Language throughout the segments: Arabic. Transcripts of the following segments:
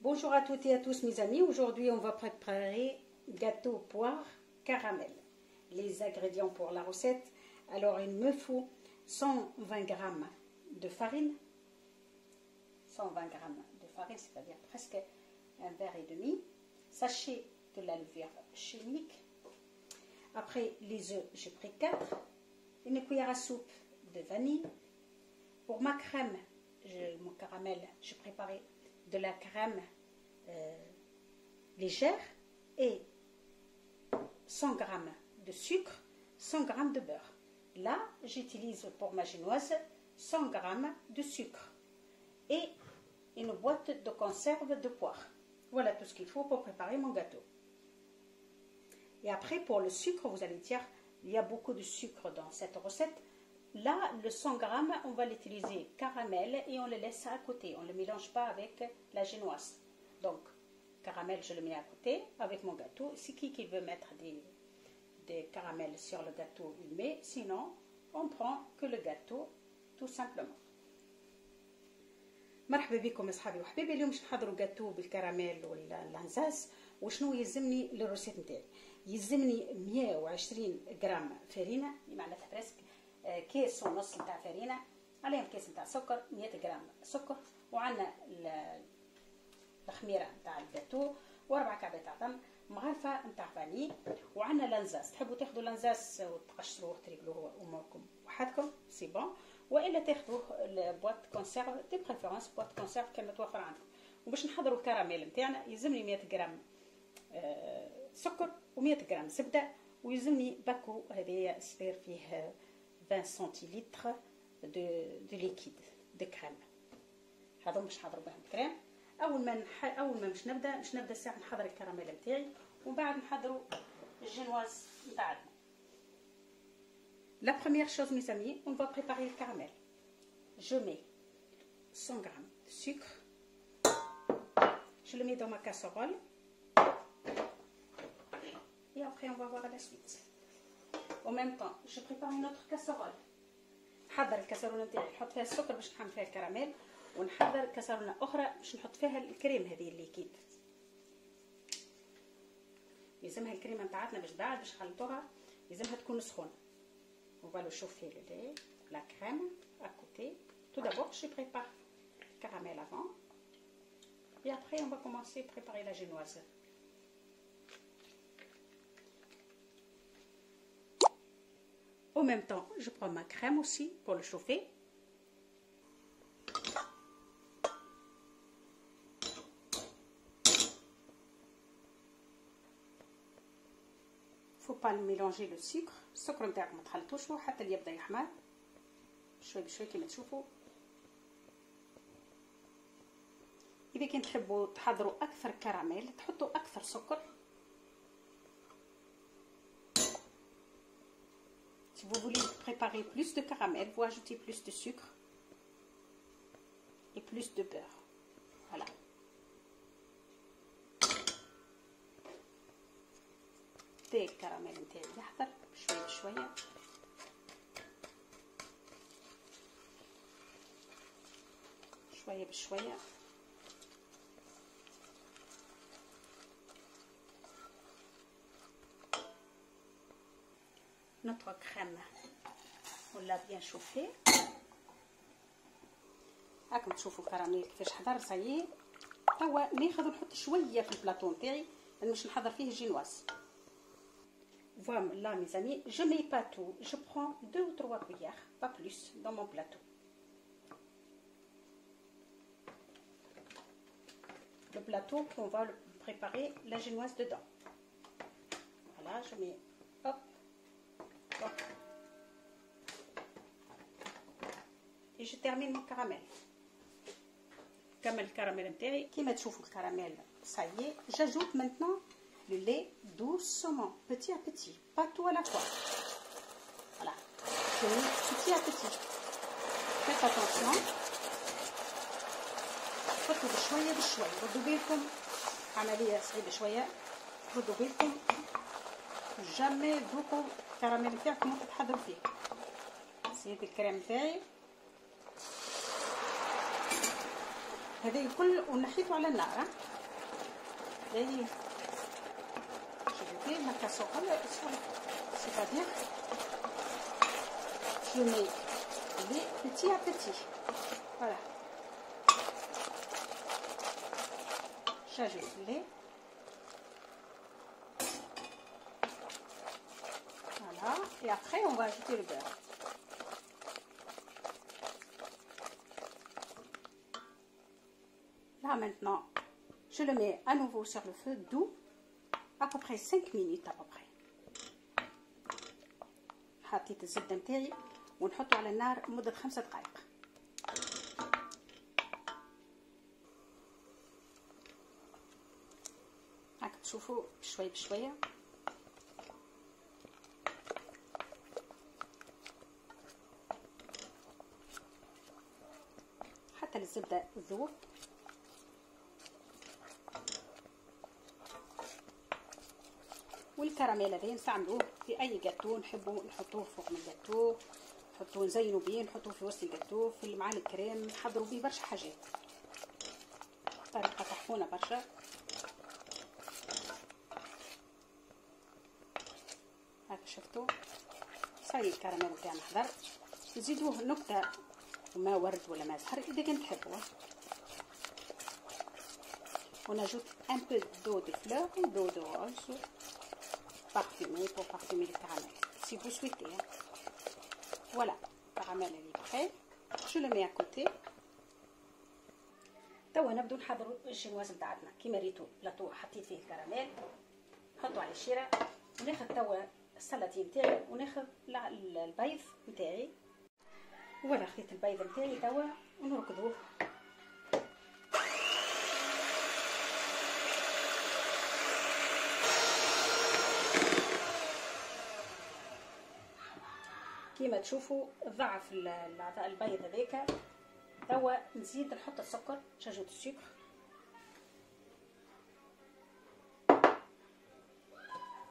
Bonjour à toutes et à tous mes amis, aujourd'hui on va préparer gâteau poire caramel. Les ingrédients pour la recette, alors il me faut 120 g de farine, 120 g de farine, c'est-à-dire presque un verre et demi, sachet de la levure chimique. Après les œufs, j'ai pris 4, une cuillère à soupe de vanille. Pour ma crème, mon caramel, j'ai préparé de la crème légère et 100 g de sucre, 100 g de beurre. Là, j'utilise pour ma génoise 100 g de sucre et une boîte de conserve de poire. Voilà tout ce qu'il faut pour préparer mon gâteau. Et après, pour le sucre, vous allez dire, il y a beaucoup de sucre dans cette recette. Là, le 100 g, on va l'utiliser caramel et on le laisse à côté. On ne le mélange pas avec la génoise. Donc, caramel, je le mets à côté avec mon gâteau. Si qui veut mettre des caramels sur le gâteau, il met. Sinon, on prend que le gâteau, tout simplement. مرحبا بكم اصحابي وحبايبي. اليوم باش نحضروا جاتو بالكراميل واللانزاس. وشنو يلزمني للروسيت نتاعي؟ يلزمني 120 غرام فرينه، معناتها بريسك كيس ونص نتاع فرينه، عليهم كيس نتاع سكر، 100 غرام سكر، وعندنا الخميره نتاع الجاتو، و4 كعبات عظم، مغرفه نتاع فاني، وعندنا لانزاس. تحبوا تاخذوا لانزاس وتقشروه تريقلوه اموركم وحدكم سي بون، والا تاخذوه البواط كونسيرف دي بريفيرونس بواط كونسيرف كما توفر عندكم. وباش نحضروا الكراميل نتاعنا يلزمني 100 غرام سكر و100 غرام زبده، ويلزمني باكو هذايا صغير فيه 20 سنتيلتر دو ليكيد دو كريم. هذوما باش نحضروا بهم الكريم. اول ما باش نبدا الساعه نحضر الكراميل نتاعي، ومن بعد نحضروا الجينواز نتاعنا. La première chose, mes amis, on va préparer le caramel. Je mets 100 g de sucre. Je le mets dans ma casserole. Et après, on va voir la suite. En même temps, je prépare une autre casserole. نحضر الكاسرونه نتاعي نحط فيها السكر باش نحمر فيها الكراميل، ونحضر كاسرونه اخرى باش نحط فيها الكريم هذه الليكيد. يلزمها الكريمه نتاعتنا باش بعد باش نخلطوها يلزمها تكون سخونه. On va le chauffer le lait, la crème à côté. Tout d'abord, je prépare le caramel avant. Et après, on va commencer à préparer la génoise. En même temps, je prends ma crème aussi pour le chauffer. Faut pas mélanger le sucre. السكر نتاعك ما تخلطوش حتى اللي يبدا يحمر بشوي بشوي كما تشوفوا. اذا كنت تحبوا تحضروا اكثر كراميل تحطوا اكثر سكر. Si vous voulez préparer plus de caramel, vous ajoutez plus de sucre et plus de beurre. Voilà. الكراميل نتاعي يحضر شويه بشويه. شويه بشويه. Notre crème on l'a bien chauffée. راكم تشوفوا الكراميل كيفاش حضر. صايي توا ناخذ نحط شويه في البلاطو نتاعي باش نحضر فيه الجينواز. Voilà mes amis, je ne mets pas tout, je prends 2 ou 3 cuillères, pas plus, dans mon plateau. Le plateau qu'on va préparer la génoise dedans. Voilà, je mets, hop, hop. Et je termine mon caramel. Comme le caramel intérieur, qui m'a chauffé le caramel, ça y est, j'ajoute maintenant le lait doucement, petit à petit, pas tout à la fois. Voilà, je mets petit à petit. Faites attention. حطوا بشويه بشويه. ردوا بالكم عمليه صعيبه شويه. ردوا بالكم جامي ذوقوا الكراميل نتاعكم وقت تحضروا فيه. سيد الكريم تاعي هذا الكل ونحيته على النار. هذه je vais ma casserole c'est-à-dire je mets les petit à petit. Voilà. J'ajoute le lait. Voilà. Et après, on va ajouter le beurre. Là, maintenant, je le mets à nouveau sur le feu doux, à peu près 5 minutes à peu près. حطيت الزبدة نتاعي ونحطه على النار لمدة 5 دقائق. هاك تشوفوا بشوي بشوية. حتى الزبدة تذوب. والكراميل هذا نستعملوه في اي جاتو نحبوا نحطوه فوق من الجاتو، نحطوه نزينوا بيه، نحطوه في وسط الجاتو، في مع الكريم، نحضروا بيه برشا حاجات. طريقه تحفونه برشا. هاك شفتوا صاير الكراميل تاعنا حضر. نزيدوه نكته ما ورد ولا ما زهر اذا كنت تحبوه. On ajoute un peu d'eau de fleur et d'eau de rose parfumé pour parfumer le caramel, si vous souhaitez. Voilà, le caramel est prêt. Je le mets à côté. توا نبدو نحضروا الشنواز نتاعنا. كيما ريتو بلاطو حطيت فيه الكراميل، نحطو على الشيره وناخذ توا السلطه نتاعي وناخذ البيض نتاعي. ولا خديت البيض نتاعي توا ونركضوه. كيما تشوفوا ضعف البيض هذاك. توا نزيد نحط السكر. j'ajoute le sucre.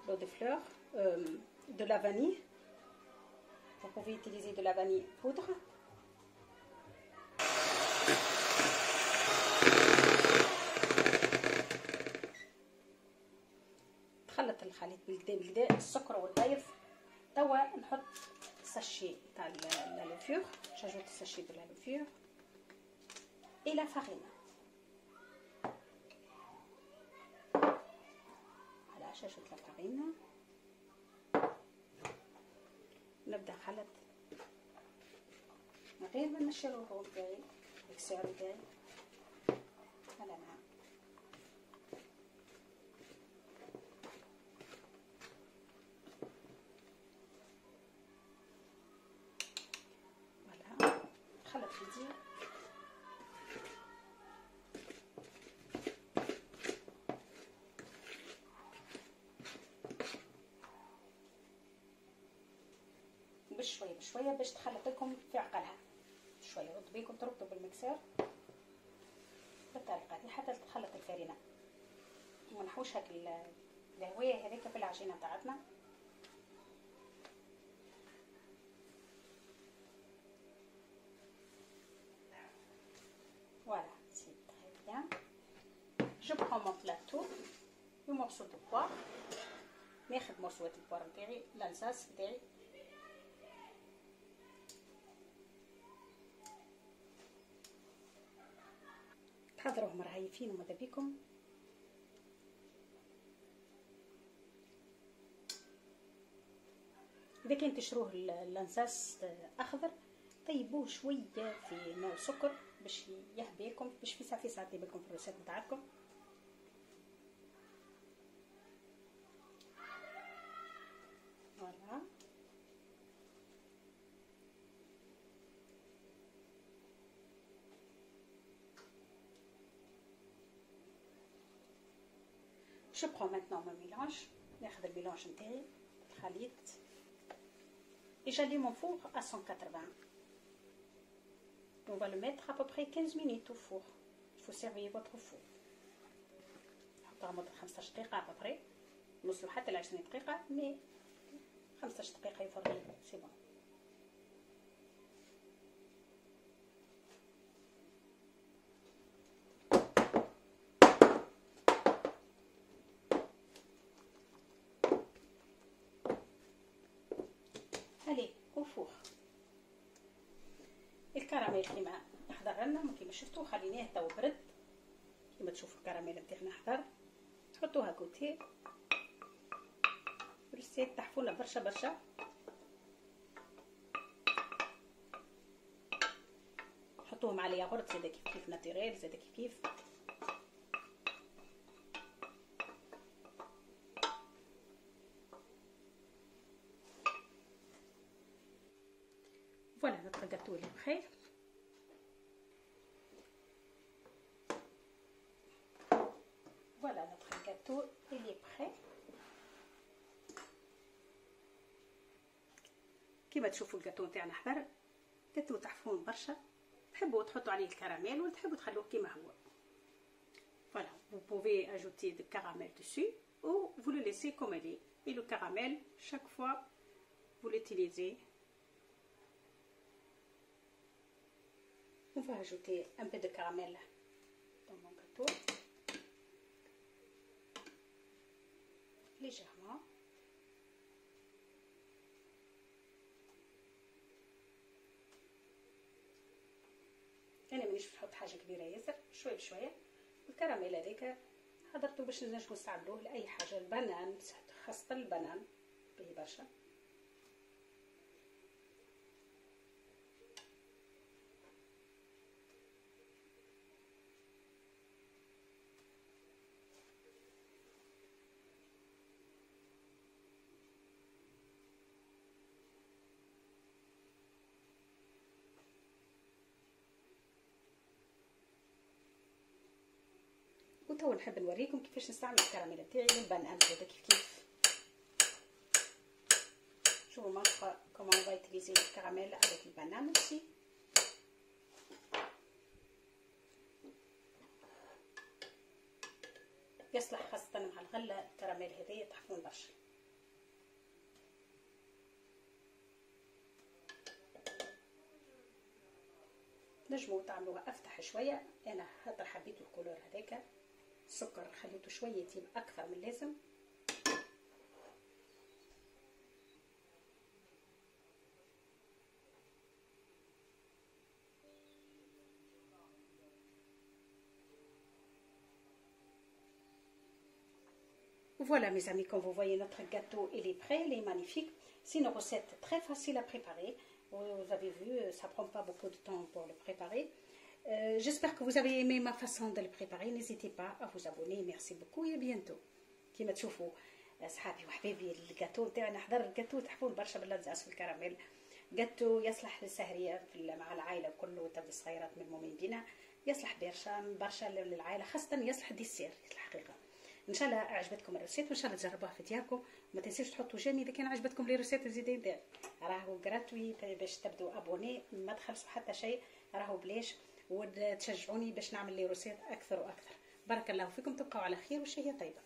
l'eau de fleur, de la vanille. Vous pouvez utiliser de la vanille poudre. تخلط الخليط بالكدا السكر والبيض. توا نحط sachet تاع la levure. j'ajoute le sachet de la levure et la farine. voilà, j'ajoute la farine. نبدا نخلط من غير ما نمشي الرغوة نتاعي المكسور نتاعي. هلا نعم. خلط جديد. بشويه بشويه باش تخلط لكم في عقلها شويه. ردوا بيكم تربطوا بالمكسر بالطريقه دي حتى تخلط الفرينه ونحوش هاك الهوايه هذيك في العجينه تاعتنا. Voilà, c'est très bien. Je prends mon plateau, le morceau de poire. ناخذ مرصوة البوار نتاعي، الانصاص نتاعي. تحضروهم مرهيفين وماذا بيكم. إذا كان تشروه الانصاص أخضر طيبوه شوية في ماء وسكر باش يهبيكم، باش في ساعة يبيكم في الروسات نتاعكم. فوالا je prends maintenant mon mélange. ناخذ الميلانج نتاعي الخليط et j'allume mon four à 180. On va le mettre à peu près 15 minutes au four. Il faut servir votre four. نحطها مدة 15 دقيقة à peu près. نوصلوا حتى ل 20 دقيقة مي 15 دقيقة يفرغ سي بون. وفوق. الكراميل كيما حضر لنا كيما شفتوا خليناه تو برد. كيما تشوفوا الكراميل نتاعنا حضر، تحطوها كوتي بالسيت، تحفونا برشا برشا. حطوهم على ياغورت زاده كيف كيف ناتوريل، زاده كيف كيف. فوالا نوتر جاتو اللي بخير. فوالا نوتر جاتو اللي بخير. كيما تشوفوا الجاتو تاعنا حضر، جاتو تحفون برشا. تحبوا تحطوا عليه الكراميل ولا تحبوا تخلوه كيما هو. Voilà, vous pouvez ajouter du caramel dessus ou vous le laissez comme il est. Et le caramel, chaque fois, vous l'utilisez. On va ajouter un peu de caramel dans mon gâteau. Légèrement. أنا مانيش نحط حاجة كبيرة ياسر، شوية بشوية. الكراميل هذاك حضرته باش نجمو نستعملوه لأي حاجة. البنان خاصة البنان به برشا. وتو نحب نوريكم كيفاش نستعمل الكراميل تاعي للبنان هذا كيف كيف. Je vous montre comment on va utiliser le caramel avec le banane aussi. يصلح خاصة مع الغلة الكراميل هذايا تحفون برشا. نجمو تعملوها افتح شوية. انا خاطر حبيت الكولور هذاك، السكر خليته شوية يتيم اكثر من اللازم. Voilà mes amis, comme vous voyez notre gâteau il est prêt, il est magnifique. C'est une recette très facile à préparer. Vous avez vu, ça prend pas beaucoup de temps pour le préparer. J'espère que vous avez aimé ma façon de le préparer. N'hésitez pas à vous abonner. Merci beaucoup et à bientôt. كيما تشوفوا صحابي وحبايبي الجاتو تاعنا حضر الجاتو تحفون برشا باللزاز في الكراميل. جاتو يصلح للسهرية مع العائلة كله، تبدا الصغيرات من المؤمنين بنا. يصلح برشا للعائلة، خاصة يصلح ديسير الحقيقة. ان شاء الله عجبتكم الريسيت وان شاء الله تجربوها في دياركم. وما تنسوش تحطوا جيم اذا كان عجبتكم لي ريسيت زيدين. راهو غراتوي باش تبدوا ابوني، ما تخلصوا حتى شيء، راهو بلاش. وتشجعوني باش نعمل لي ريسيت اكثر واكثر. بارك الله فيكم، تبقوا على خير وشهية طيبة.